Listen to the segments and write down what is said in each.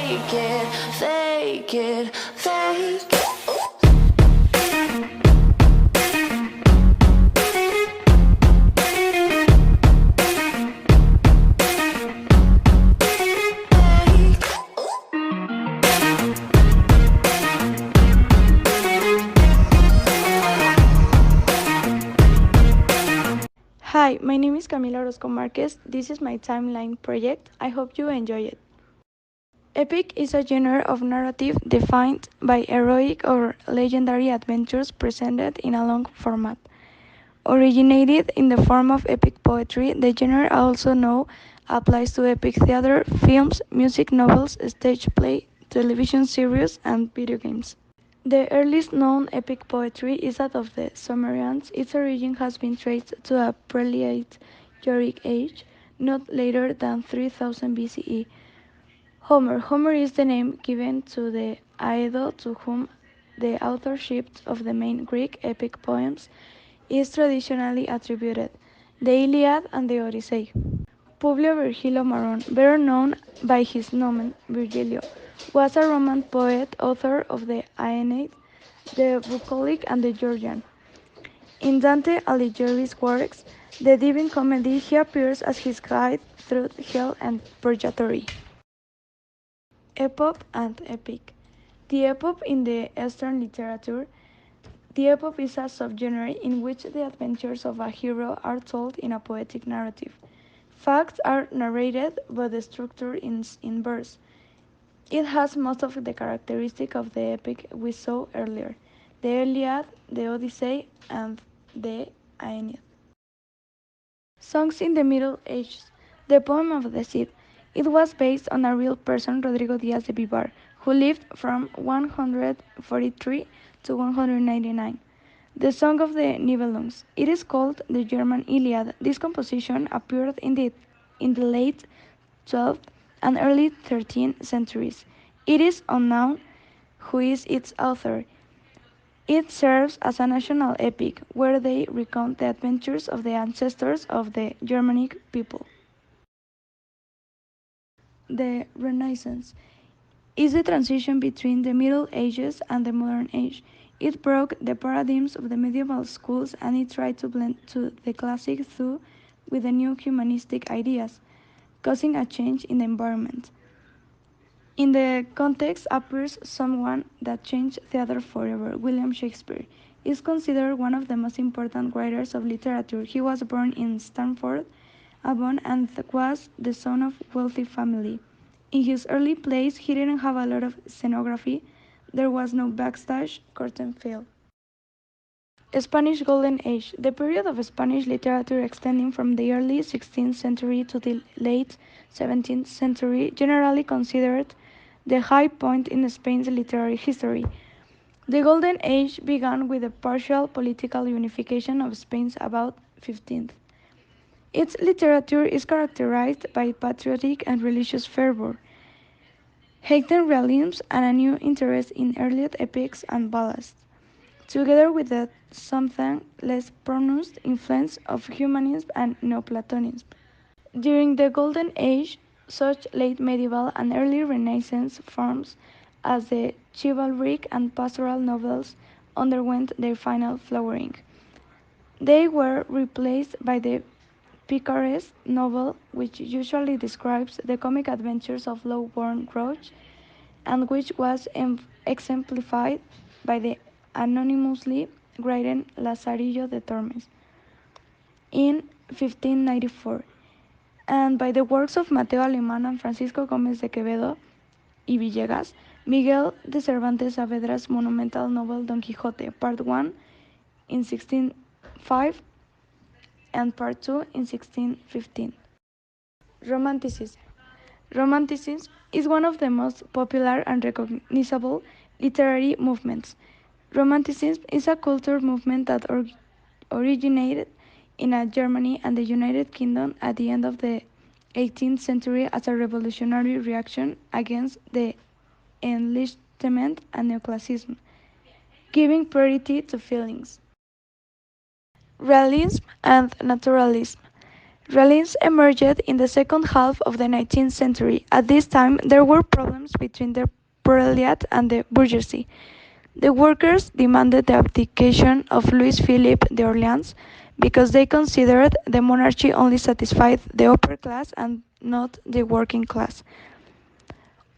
fake it, fake it, fake it. Hi, my name is Camila Orozco. This is my timeline project. I hope you enjoy it. Epic is a genre of narrative defined by heroic or legendary adventures presented in a long format. Originated in the form of epic poetry, the genre also now applies to epic theater, films, music, novels, stage play, television series, and video games. The earliest known epic poetry is that of the Sumerians. Its origin has been traced to a Paleolithic age, not later than 3000 BCE. Homer is the name given to the Aedo to whom the authorship of the main Greek epic poems is traditionally attributed, the Iliad and the Odyssey. Publio Virgilio Maron, better known by his nomen Virgilio, was a Roman poet, author of the Aeneid, the Bucolic, and the Georgian. In Dante Alighieri's works, the Divine Comedy, he appears as his guide through hell and purgatory. Epop and epic. The epop in the Eastern literature. The epop is a subgenre in which the adventures of a hero are told in a poetic narrative. Facts are narrated, but the structure is in verse. It has most of the characteristics of the epic we saw earlier, the Iliad, the Odyssey, and the Aeneid. Songs in the Middle Ages. The poem of the Cid. It was based on a real person, Rodrigo Diaz de Vivar, who lived from 143 to 199. The Song of the Nibelungs. It is called the German Iliad. This composition appeared in the late 12th and early 13th centuries. It is unknown who is its author. It serves as a national epic where they recount the adventures of the ancestors of the Germanic people. The Renaissance is the transition between the Middle Ages and the Modern Age. It broke the paradigms of the medieval schools and it tried to blend the classic thought with the new humanistic ideas, causing a change in the environment. In the context appears someone that changed theater forever. William Shakespeare is considered one of the most important writers of literature. He was born in Stratford-upon and was the son of a wealthy family. In his early plays, he didn't have a lot of scenography. There was no backstage curtain fill. Spanish Golden Age. The period of Spanish literature extending from the early 16th century to the late 17th century, generally considered the high point in Spain's literary history. The Golden Age began with the partial political unification of Spain about 15th. Its literature is characterized by patriotic and religious fervor, heightened realism, and a new interest in early epics and ballads, together with a something less pronounced influence of humanism and Neoplatonism. During the Golden Age, such late medieval and early Renaissance forms as the chivalric and pastoral novels underwent their final flowering. They were replaced by the picaresque novel, which usually describes the comic adventures of low-born rogues and which was exemplified by the anonymously written Lazarillo de Tormes in 1594, and by the works of Mateo Alemán and Francisco Gómez de Quevedo y Villegas, Miguel de Cervantes Saavedra's monumental novel Don Quixote, Part 1 in 1605 and Part 2 in 1615. Romanticism. Romanticism is one of the most popular and recognizable literary movements. Romanticism is a culture movement that originated in Germany and the United Kingdom at the end of the 18th century as a revolutionary reaction against the Enlightenment and Neoclassicism, giving priority to feelings. Realism and naturalism. Realism emerged in the second half of the 19th century. At this time, there were problems between the proletariat and the bourgeoisie. The workers demanded the abdication of Louis Philippe d'Orléans because they considered the monarchy only satisfied the upper class and not the working class.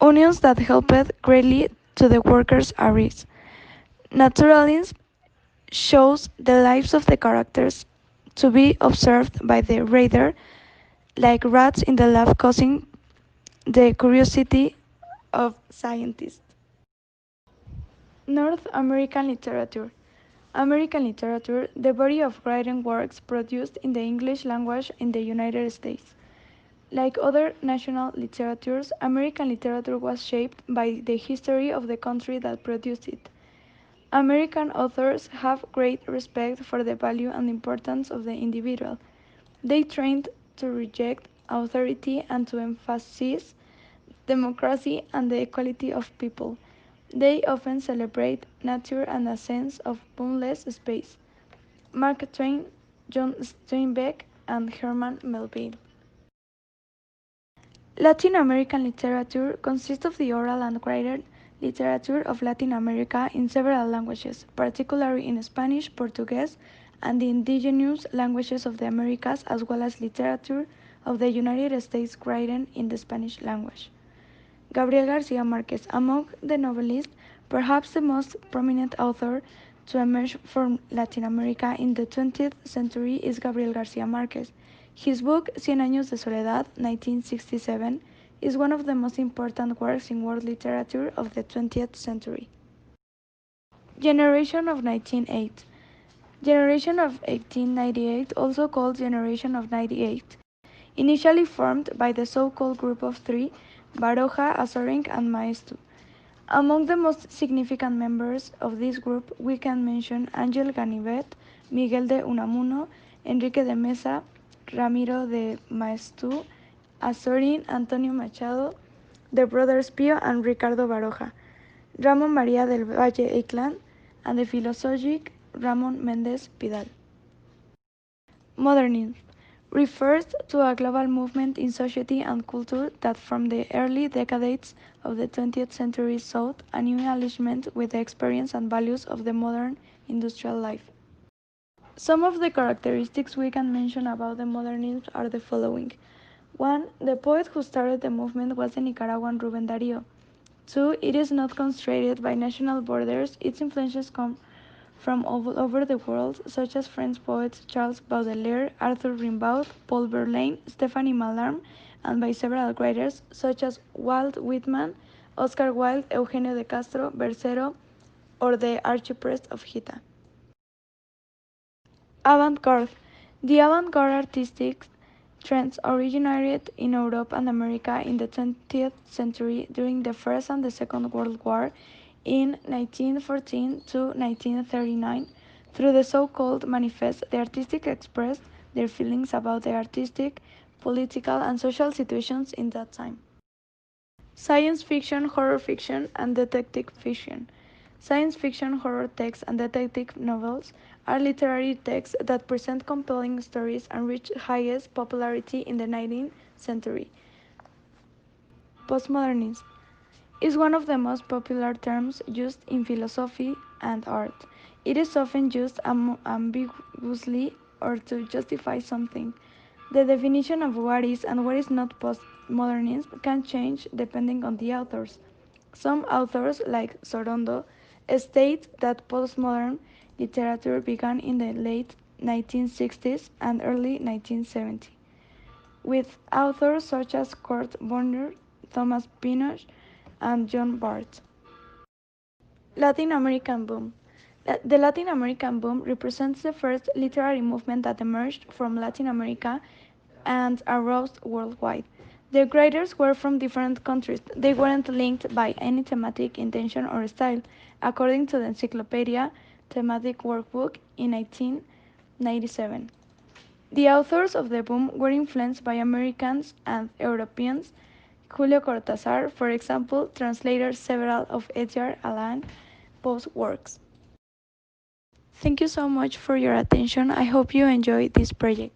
Unions that helped greatly to the workers' arrears. Naturalism shows the lives of the characters to be observed by the reader like rats in the lab causing the curiosity of scientists. North American literature. American literature, the body of written works produced in the English language in the United States. Like other national literatures, American literature was shaped by the history of the country that produced it. American authors have great respect for the value and importance of the individual. They trained to reject authority and to emphasize democracy and the equality of people. They often celebrate nature and a sense of boundless space. Mark Twain, John Steinbeck, and Herman Melville. Latin American literature consists of the oral and written literature of Latin America in several languages, particularly in Spanish, Portuguese, and the indigenous languages of the Americas, as well as literature of the United States written in the Spanish language. Gabriel Garcia Marquez, among the novelists, perhaps the most prominent author to emerge from Latin America in the 20th century is Gabriel Garcia Marquez. His book, Cien Años de Soledad, 1967, is one of the most important works in world literature of the 20th century. Generation of 1908. Generation of 1898, also called Generation of 98, initially formed by the so-called Group of Three, Baroja, Azorín, and Maeztu. Among the most significant members of this group, we can mention Ángel Ganivet, Miguel de Unamuno, Enrique de Mesa, Ramiro de Maeztu, Azorín, Antonio Machado, the brothers Pío and Ricardo Baroja, Ramón María del Valle Inclán, and the philosophic Ramón Méndez Pidal. Modernism refers to a global movement in society and culture that from the early decades of the 20th century sought a new alignment with the experience and values of the modern industrial life. Some of the characteristics we can mention about the modernism are the following. 1. The poet who started the movement was the Nicaraguan Rubén Darío. 2. It is not constrained by national borders. Its influences come from all over the world, such as French poets Charles Baudelaire, Arthur Rimbaud, Paul Verlaine, Stephanie Mallarmé, and by several writers such as Walt Whitman, Oscar Wilde, Eugenio de Castro, Bercero, or the Archiprest of Hita. Avant-garde. The avant-garde artistic trends originated in Europe and America in the 20th century during the First and the Second World War in 1914 to 1939. Through the so-called manifest, the artistic expressed their feelings about the artistic, political, and social situations in that time. Science fiction, horror fiction, and detective fiction. Science fiction, horror texts, and detective novels are literary texts that present compelling stories and reach highest popularity in the 19th century. Postmodernism is one of the most popular terms used in philosophy and art. It is often used ambiguously or to justify something. The definition of what is and what is not postmodernism can change depending on the authors. Some authors, like Sorondo, state that postmodern literature began in the late 1960s and early 1970s, with authors such as Kurt Vonnegut, Thomas Pynchon, and John Barth. Latin American boom. The Latin American boom represents the first literary movement that emerged from Latin America and aroused worldwide. The writers were from different countries. They weren't linked by any thematic intention or style, according to the Encyclopedia Thematic Workbook in 1997. The authors of the boom were influenced by Americans and Europeans. Julio Cortázar, for example, translated several of Edgar Allan Poe's works. Thank you so much for your attention. I hope you enjoyed this project.